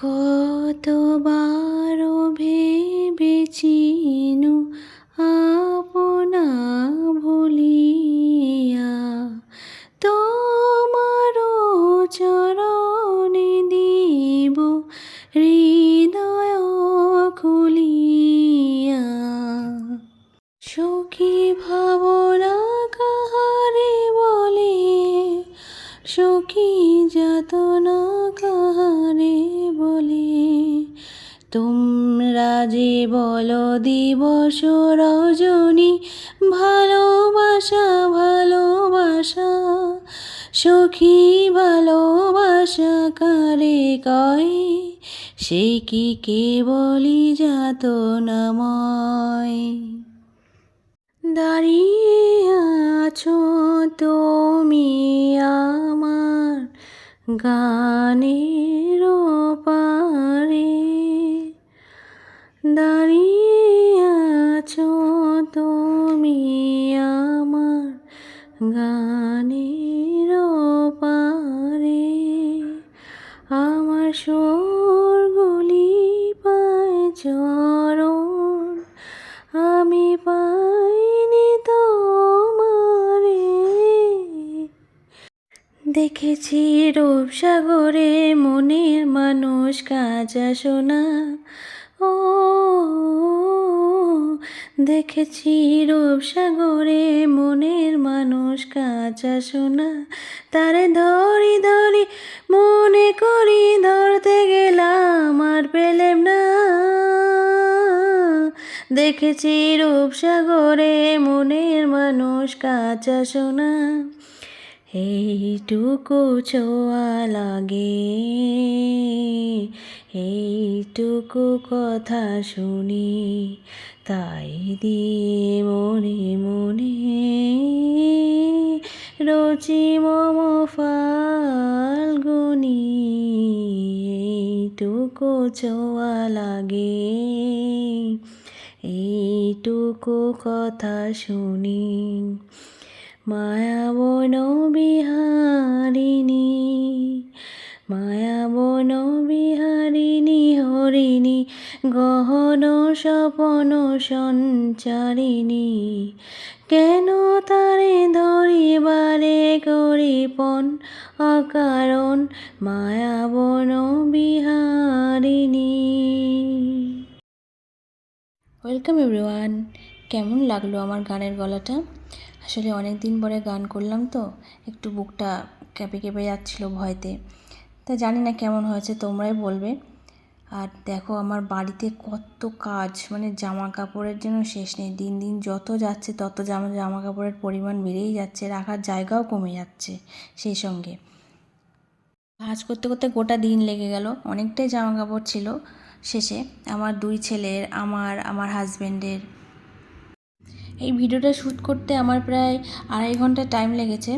কতবার ভেবেছিনু আপনা ভুলিয়া তোমার চরণে দিব হৃদয় খুলিয়া। সখী ভাবনা কাহারে বলে, সখী যাতনা কাহারে বলে, তোমরা যে বলো দিবস রজনী ভালোবাসা ভালোবাসা, সখী ভালোবাসা কারে কয়, সে কি কেবলই যাতনাময়। দাঁড়িয়ে আছো তুমি আমার গানের পারে, দাঁড়িয়ে আছো তুমি আমার গানের পারে। আমার সুরগুলি পায় চরণ, আমি পাইনি তোমারে। দেখেছি রূপসাগরে মনের মানুষ কাঁচা সোনা, ও দেখেছি রূপসাগরে মনের মানুষ কাঁচা সোনা, তারে ধরি ধরি মনে করি ধরতে গেলাম আর পেলেম না। দেখেছি রূপসাগরে মনের মানুষ কাঁচা সোনা, এইটুকু ছোঁয়া লাগে, এইটুকু কথা শুনি, তাই দিয়ে মনে মনে রচি মম ফাল্গুনি। এইটুকু ছোঁয়া লাগে, এইটুকু কথা শুনি, মায়াবন বিহারিণী, মায়াবন বিহারিণী হরিণী গহন স্বপন সঞ্চারিণী, কেন তারে ধরিবারে করিপন অকারণ মায়াবন বিহারিণী। Welcome everyone. কেমন লাগলো আমার গানের গলাটা? আসলে অনেক দিন পরে গান করলাম তো একটু বুকটা কেঁপে কেঁপে যাচ্ছিলো ভয়তে, তা জানি না কেমন হয়েছে, তোমরাই বলবে। আর দেখো আমার বাড়িতে কত কাজ, মানে জামা কাপড়ের জন্য শেষ নেই। দিন দিন যত যাচ্ছে তত জামা কাপড়ের পরিমাণ বেড়েই যাচ্ছে, রাখার জায়গাও কমে যাচ্ছে। সেই সঙ্গে কাজ করতে করতে গোটা দিন লেগে গেল, অনেকটাই জামা কাপড় ছিল। শেষে আমার 2 ছেলের, আমার হাজব্যান্ডের, এই ভিডিওটা শ্যুট করতে আমার প্রায় 2.5 ঘন্টা টাইম লেগেছে।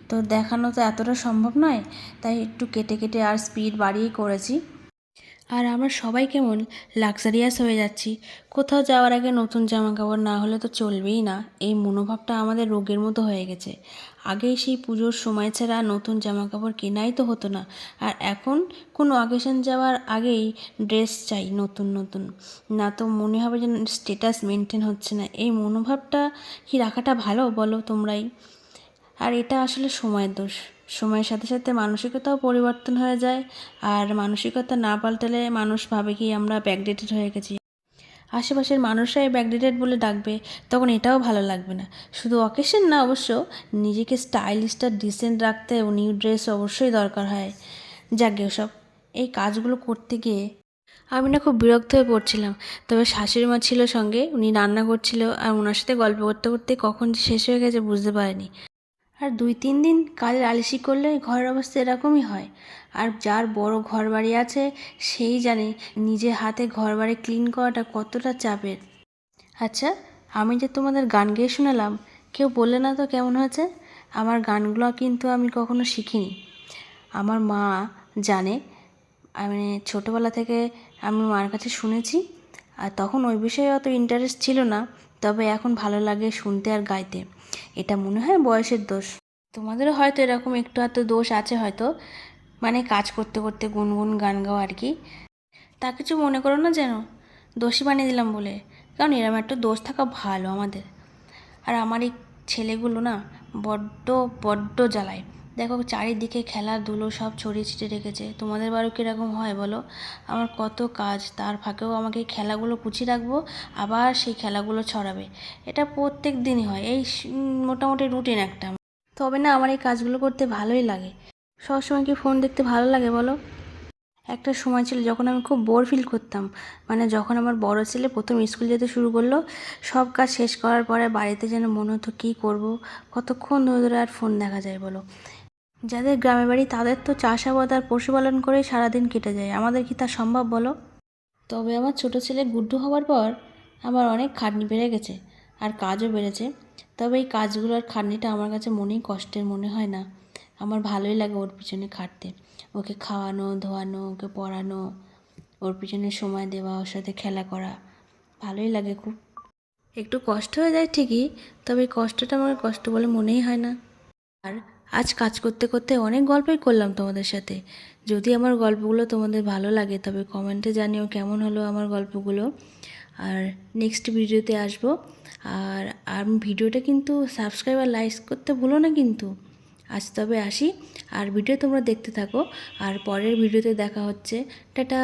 তো দেখানো তো এতটা সম্ভব নয়, তাই একটু কেটে কেটে আর স্পিড বাড়িয়েই করেছি। আর আমরা সবাই কেমন লাক্সারিয়াস হয়ে যাচ্ছি, কোথাও যাওয়ার আগে নতুন জামা কাপড় না হলে তো চলবেই না, এই মনোভাবটা আমাদের রোগের মতো হয়ে গেছে। আগে সেই পুজোর সময় ছাড়া নতুন জামা কাপড় কেনাই তো হতো না, আর এখন কোনো অকেশন যাওয়ার আগেই ড্রেস চাই নতুন নতুন, না তো মনে হবে যেন স্ট্যাটাস মেনটেন হচ্ছে না। এই মনোভাবটা কি রাখাটা ভালো বলো তোমরাই? আর এটা আসলে সময়ের দোষ। সময়ের সাথে সাথে মানসিকতাও পরিবর্তন হয়ে যায়, আর মানসিকতা না পাল্টালে মানুষ ভাবে কি আমরা ব্যাকডেটেড হয়ে গেছি। আশেপাশের মানুষরাই ব্যাকডেটেড বলে ডাকবে, তখন এটাও ভালো লাগবে না। শুধু অকেশন না, অবশ্য নিজেকে স্টাইলিশ আর ডিসেন্ট রাখতে নিউ ড্রেস অবশ্যই দরকার হয়। যাকে ওসব এই কাজগুলো করতে গিয়ে আমি না খুব বিরক্ত হয়ে পড়ছিলাম। তবে শাশুড়ি মা ছিল সঙ্গে, উনি রান্না করছিল, আর ওনার সাথে গল্প করতে করতে কখন যে শেষ হয়ে গেছে বুঝতে পারিনি। আর 2-3 দিন কাজের আলসি করলে ঘরের অবস্থা এরকমই হয়। আর যার বড় ঘর বাড়ি আছে সেই জানে নিজে হাতে ঘর বাড়ি ক্লিন করাটা কতটা চাপের। আচ্ছা, আমি যে তোমাদের গান গেয়ে শোনালাম, কেউ বললে না তো কেমন হয়েছে? আমার গানগুলো কিন্তু আমি কখনো শিখিনি, আমার মা জানে। আমি ছোটোবেলা থেকে আমি মার কাছে শুনেছি, আর তখন ওই বিষয়ে অত ইন্টারেস্ট ছিল না, তবে এখন ভালো লাগে শুনতে আর গাইতে। এটা মনে হয় বয়সের দোষ। তোমাদেরও হয়তো এরকম একটু আধটু দোষ আছে হয়তো, মানে কাজ করতে করতে গুনগুন গান গাওয়া আর কি। তা কিছু মনে করো না যেন, দোষী বানিয়ে দিলাম বলে। কারণ এরম একটা দোষ থাকা ভালো আমাদের। আর আমার এই ছেলেগুলো না বড্ড বড্ড জ্বালায়। দেখো চারিদিকে খেলাধুলো সব ছড়িয়ে ছিটিয়ে রেখেছে। তোমাদের বাড়িও কীরকম হয় বলো? আমার কত কাজ, তার ফাঁকেও আমাকে এই খেলাগুলো গুছিয়ে রাখবো, আবার সেই খেলাগুলো ছড়াবে। এটা প্রত্যেক দিনই হয়, এই মোটামুটি রুটিন একটা। তবে না আমার এই কাজগুলো করতে ভালোই লাগে। সবসময় কি ফোন দেখতে ভালো লাগে বলো? একটা সময় ছিল যখন আমি খুব বোর ফিল করতাম, মানে যখন আমার বড় ছেলে প্রথম স্কুল যেতে শুরু করলো, সব কাজ শেষ করার পরে বাড়িতে যেন মনে হতো কী করব, কতক্ষণ ধরে ধরে আর ফোন দেখা যায় বলো। যাদের গ্রামে বাড়ি তাদের তো চাষাবাদ আর পশুপালন করেই সারাদিন কেটে যায়, আমাদের কি তা সম্ভব বলো? তবে আমার ছোট ছেলে গুড্ডু হওয়ার পর আমার অনেক খাটনি বেড়ে গেছে, আর কাজও বেড়েছে। তবে এই কাজগুলো আর খাটনিটা আমার কাছে মনেই কষ্টের মনে হয় না। আমার ভালোই লাগে ওর পিছনে খাটতে, ওকে খাওয়ানো ধোয়ানো, ওকে পড়ানো, ওর পিছনে সময় দেওয়া, ওর সাথে খেলা করা, ভালোই লাগে খুব। একটু কষ্ট হয়ে যায় ঠিকই, তবে এই কষ্টটা আমার কষ্ট বলে মনেই হয় না। আর আজ কাজ করতে করতে অনেক গল্পই করলাম তোমাদের সাথে। যদি আমার গল্পগুলো তোমাদের ভালো লাগে তবে কমেন্টে জানিও কেমন হলো আমার গল্পগুলো। আর নেক্সট ভিডিওতে আসবো। আর আর ভিডিওটা কিন্তু সাবস্ক্রাইব আর লাইক করতে ভুলো না কিন্তু। আজ তবে আসি, আর ভিডিও তোমরা দেখতে থাকো, আর পরের ভিডিওতে দেখা হচ্ছে। টাটা।